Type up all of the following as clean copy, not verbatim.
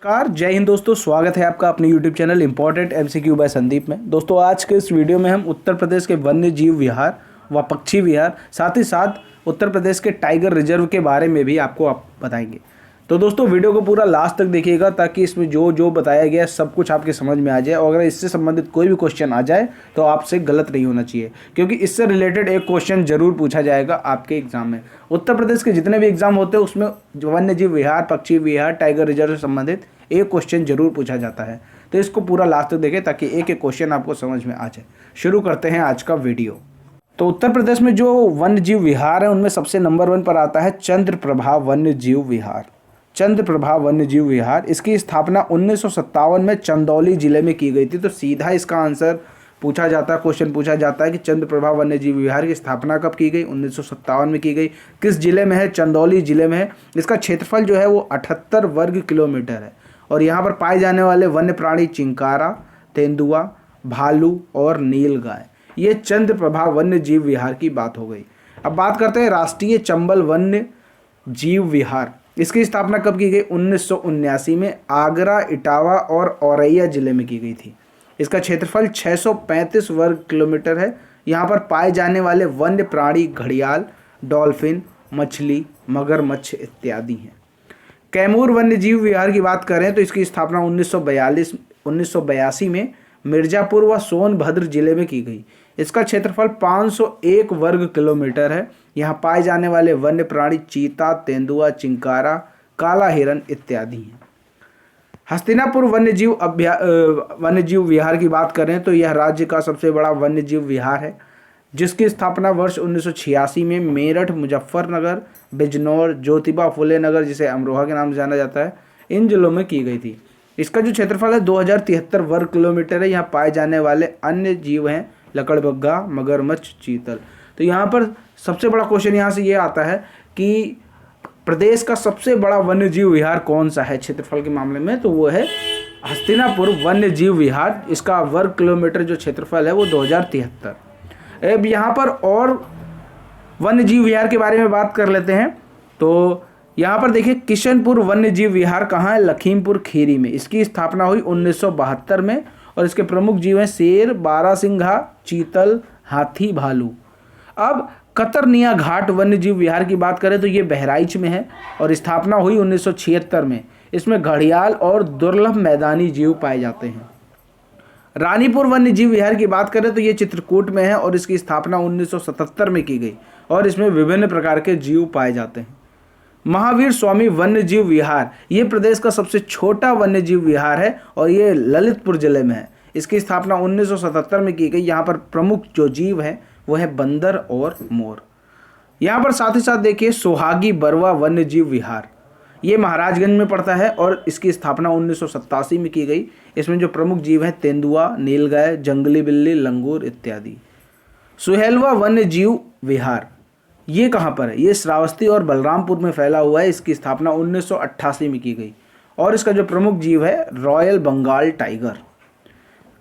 नमस्कार, जय हिंद दोस्तों। स्वागत है आपका अपने YouTube channel important MCQ by Sandeep में। दोस्तों आज के इस वीडियो में हम उत्तर प्रदेश के वन्य जीव विहार व पक्षी विहार साथ ही साथ उत्तर प्रदेश के टाइगर रिजर्व के बारे में भी आपको बताएंगे। तो दोस्तों वीडियो को पूरा लास्ट तक देखिएगा ताकि इसमें जो जो बताया गया सब कुछ आपके समझ में आ जाए, और अगर इससे संबंधित कोई भी क्वेश्चन आ जाए तो आपसे गलत नहीं होना चाहिए, क्योंकि इससे रिलेटेड एक क्वेश्चन जरूर पूछा जाएगा आपके एग्जाम में। उत्तर प्रदेश के जितने भी एग्जाम होते हैं उसमें वन्य जीव विहार, पक्षी विहार, टाइगर रिजर्व से संबंधित एक क्वेश्चन जरूर पूछा जाता है। तो इसको पूरा लास्ट तक देखें ताकि एक एक क्वेश्चन आपको समझ में आ जाए। शुरू करते हैं आज का वीडियो। तो उत्तर प्रदेश में जो वन्य जीव विहार है उनमें सबसे नंबर 1 पर आता है चंद्रप्रभा वन्य जीव विहार। चंद्रप्रभा वन्य जीव विहार, इसकी स्थापना 1957 में चंदौली जिले में की गई थी। तो सीधा इसका आंसर पूछा जाता है, क्वेश्चन पूछा जाता है कि चंद्रप्रभा वन्य जीव विहार की स्थापना कब की गई? 1957 में की गई। किस जिले में है? चंदौली जिले में है। इसका क्षेत्रफल जो है वो 78 वर्ग किलोमीटर है, और यहाँ पर पाए जाने वाले वन्य प्राणी चिंकारा, तेंदुआ, भालू और नीलगाय। ये चंद्रप्रभा वन्य जीव विहार की बात हो गई। अब बात करते हैं राष्ट्रीय चंबल वन्य जीव विहार। इसकी स्थापना कब की गई? 1979 में आगरा, इटावा और औरैया जिले में की गई थी। इसका क्षेत्रफल 635 वर्ग किलोमीटर है। यहाँ पर पाए जाने वाले वन्य प्राणी घड़ियाल, डॉल्फिन, मछली, मगरमच्छ इत्यादि हैं। कैमूर वन्य जीव विहार की बात करें तो इसकी स्थापना 1982 में मिर्जापुर व सोनभद्र जिले में की गई। इसका क्षेत्रफल 501 वर्ग किलोमीटर है। यहाँ पाए जाने वाले वन्य प्राणी चीता, तेंदुआ, चिंकारा, काला हिरन इत्यादि हैं। हस्तिनापुर वन्य जीव विहार की बात करें तो यह राज्य का सबसे बड़ा वन्य जीव विहार है, जिसकी स्थापना वर्ष 1986 में मेरठ, मुजफ्फरनगर, बिजनौर, ज्योतिबा फुले नगर जिसे अमरोहा के नाम से जाना जाता है, इन जिलों में की गई थी। इसका जो क्षेत्रफल है 2073 वर्ग किलोमीटर है। यहाँ पाए जाने वाले अन्य जीव हैं लकड़बग्गा, मगरमच्छ, चीतल। तो यहाँ पर सबसे बड़ा क्वेश्चन यहाँ से ये आता है कि प्रदेश का सबसे बड़ा वन्य जीव विहार कौन सा है क्षेत्रफल के मामले में? तो वो है हस्तिनापुर वन्य जीव विहार। इसका वर्ग किलोमीटर जो क्षेत्रफल है वो 2073। अब यहाँ पर और वन्य जीव विहार के बारे में बात कर लेते हैं। तो यहाँ पर देखिए किशनपुर वन्य जीव विहार कहाँ है? लखीमपुर खीरी में। इसकी स्थापना हुई 1972 में, और इसके प्रमुख जीव हैं शेर, बारहसिंघा, चीतल, हाथी, भालू। अब कतरनिया घाट वन्य जीव विहार की बात करें तो ये बहराइच में है, और स्थापना हुई 1976 में। इसमें घड़ियाल और दुर्लभ मैदानी जीव पाए जाते हैं। रानीपुर वन्य जीव विहार की बात करें तो ये चित्रकूट में है, और इसकी स्थापना 1977 में की गई, और इसमें विभिन्न प्रकार के जीव पाए जाते हैं। महावीर स्वामी वन्य जीव विहार, ये प्रदेश का सबसे छोटा वन्य जीव विहार है, और ये ललितपुर जिले में है। इसकी स्थापना 1977 में की गई। यहाँ पर प्रमुख जो जीव है वो है बंदर और मोर। यहाँ पर साथ ही साथ देखिए सोहागी बरवा वन्य जीव विहार, ये महाराजगंज में पड़ता है, और इसकी स्थापना 1987 में की गई। इसमें जो प्रमुख जीव हैं तेंदुआ, नीलगाय, जंगली बिल्ली, लंगूर इत्यादि। सुहेलवा वन्य जीव विहार, ये कहाँ पर है? ये श्रावस्ती और बलरामपुर में फैला हुआ है। इसकी स्थापना 1988 में की गई, और इसका जो प्रमुख जीव है रॉयल बंगाल टाइगर।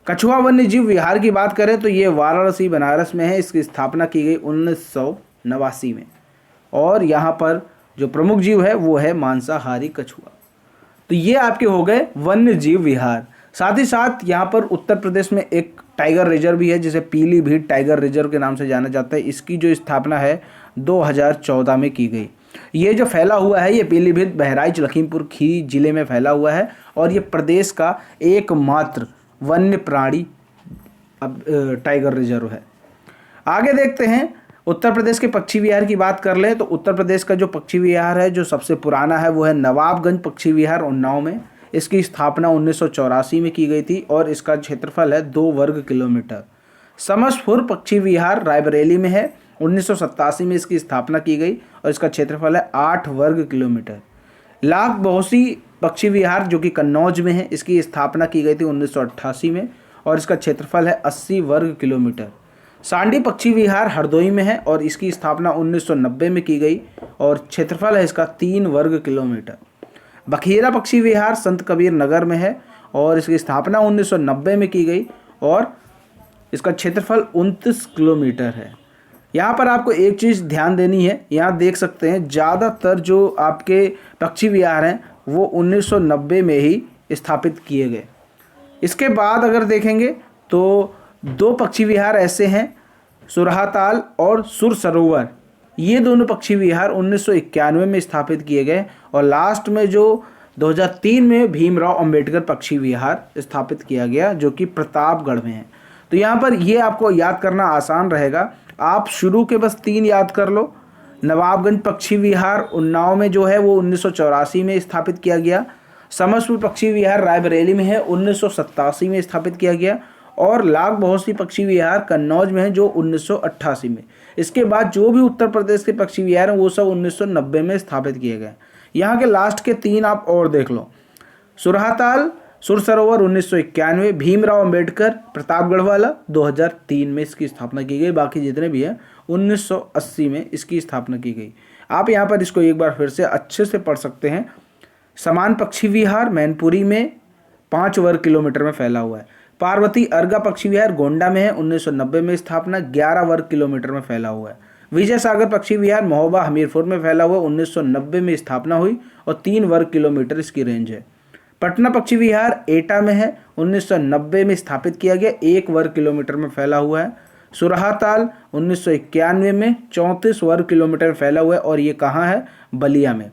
कछुआ वन्य जीव विहार की बात करें तो ये वाराणसी, बनारस में है। इसकी स्थापना की गई 1989 में, और यहाँ पर जो प्रमुख जीव है वो है मांसाहारी कछुआ। तो ये आपके हो गए वन्य जीव विहार। साथ ही साथ यहाँ पर उत्तर प्रदेश में एक टाइगर रिजर्व भी है जिसे पीलीभीत टाइगर रिजर्व के नाम से जाना जाता है। इसकी जो स्थापना है 2014 में की गई। ये जो फैला हुआ है ये पीलीभीत, बहराइच, लखीमपुर खीरी जिले में फैला हुआ है, और ये प्रदेश का एकमात्र वन्य प्राणी टाइगर रिजर्व है। आगे देखते हैं उत्तर प्रदेश के पक्षी विहार की बात कर लें तो उत्तर प्रदेश का जो पक्षी विहार है जो सबसे पुराना है वो है नवाबगंज पक्षी विहार, उन्नाव में। इसकी स्थापना 1984 में की गई थी, और इसका क्षेत्रफल है 2 वर्ग किलोमीटर। समसपुर पक्षी विहार रायबरेली में है। 1987 में इसकी स्थापना की गई, और इसका क्षेत्रफल है 8 वर्ग किलोमीटर। लाख बहोसी पक्षी विहार जो कि कन्नौज में है, इसकी स्थापना की गई थी 1988 में, और इसका क्षेत्रफल है 80 वर्ग किलोमीटर। सांडी पक्षी विहार हरदोई में है, और इसकी स्थापना 1990 में की गई, और क्षेत्रफल है इसका 3 वर्ग किलोमीटर। बखीरा पक्षी विहार संत कबीर नगर में है, और इसकी स्थापना 1990 में की गई, और इसका क्षेत्रफल 29 किलोमीटर है। यहाँ पर आपको एक चीज़ ध्यान देनी है, यहाँ देख सकते हैं ज़्यादातर जो आपके पक्षी विहार हैं वो 1990 में ही स्थापित किए गए। इसके बाद अगर देखेंगे तो 2 पक्षी विहार ऐसे हैं, सुरहाताल और सुर सरोवर। ये दोनों पक्षी विहार 1991 में स्थापित किए गए और लास्ट में जो 2003 में भीमराव अंबेडकर पक्षी विहार स्थापित किया गया जो कि प्रतापगढ़ में है। तो यहाँ पर ये आपको याद करना आसान रहेगा, आप शुरू के बस 3 याद कर लो। नवाबगंज पक्षी विहार उन्नाव में जो है वो 1984 में स्थापित किया गया। समसपुर पक्षी विहार रायबरेली में है, 1987 में स्थापित किया गया। और लाख बहोसी पक्षी विहार कन्नौज में है जो 1988 में। इसके बाद जो भी उत्तर प्रदेश के पक्षी विहार हैं वो सब 1990 में स्थापित किए गए। यहाँ के लास्ट के 3 आप और देख लो, सुरहाताल सुर सरोवर 1991, भीमराव अंबेडकर प्रतापगढ़ वाला 2003 में इसकी स्थापना की गई। बाकी जितने भी हैं 1980 में इसकी स्थापना की गई। आप यहाँ पर इसको एक बार फिर से अच्छे से पढ़ सकते हैं। समान पक्षी विहार मैनपुरी में 5 वर्ग किलोमीटर में फैला हुआ है। पार्वती अर्गा पक्षी विहार गोंडा में है, 1990 में स्थापना, 11 वर्ग किलोमीटर में फैला हुआ है। विजय सागर पक्षी विहार महोबा हमीरपुर में फैला हुआ, 1990 में स्थापना हुई और 3 वर्ग किलोमीटर इसकी रेंज है। पटना पक्षी विहार एटा में है, 1990 में स्थापित किया गया, 1 वर्ग किलोमीटर में फैला हुआ है। सुरहाताल 1991 में 34 वर्ग किलोमीटर में फैला हुआ है और ये कहाँ है, बलिया में।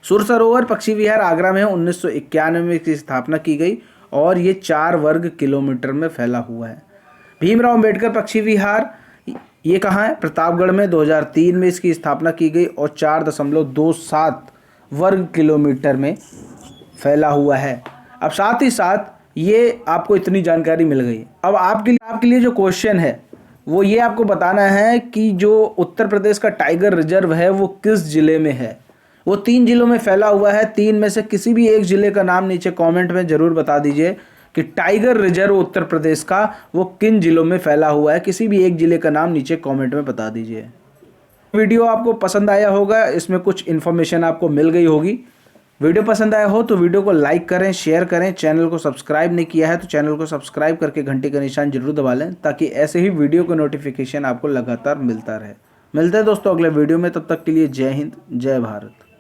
सुर सरोवर पक्षी विहार आगरा में है, 1991 में इसकी स्थापना की गई और ये 4 वर्ग किलोमीटर में फैला हुआ है। भीमराव अंबेडकर पक्षी विहार ये कहाँ है, प्रतापगढ़ में, 2003 में इसकी स्थापना की गई और 4.27 वर्ग किलोमीटर में फैला हुआ है। अब साथ ही साथ ये आपको इतनी जानकारी मिल गई। अब आपके लिए जो क्वेश्चन है वो ये आपको बताना है कि जो उत्तर प्रदेश का टाइगर रिजर्व है वो किस जिले में है। वो 3 जिलों में फैला हुआ है। 3 में से किसी भी एक जिले का नाम नीचे कमेंट में ज़रूर बता दीजिए कि टाइगर रिजर्व उत्तर प्रदेश का वो किन जिलों में फैला हुआ है। किसी भी एक जिले का नाम नीचे कमेंट में बता दीजिए। वीडियो आपको पसंद आया होगा, इसमें कुछ इन्फॉर्मेशन आपको मिल गई होगी। वीडियो पसंद आया हो तो वीडियो को लाइक करें, शेयर करें। चैनल को सब्सक्राइब नहीं किया है तो चैनल को सब्सक्राइब करके घंटे का निशान जरूर दबा लें ताकि ऐसे ही वीडियो का नोटिफिकेशन आपको लगातार मिलता रहे। मिलते हैं दोस्तों अगले वीडियो में, तब तक के लिए जय हिंद, जय भारत।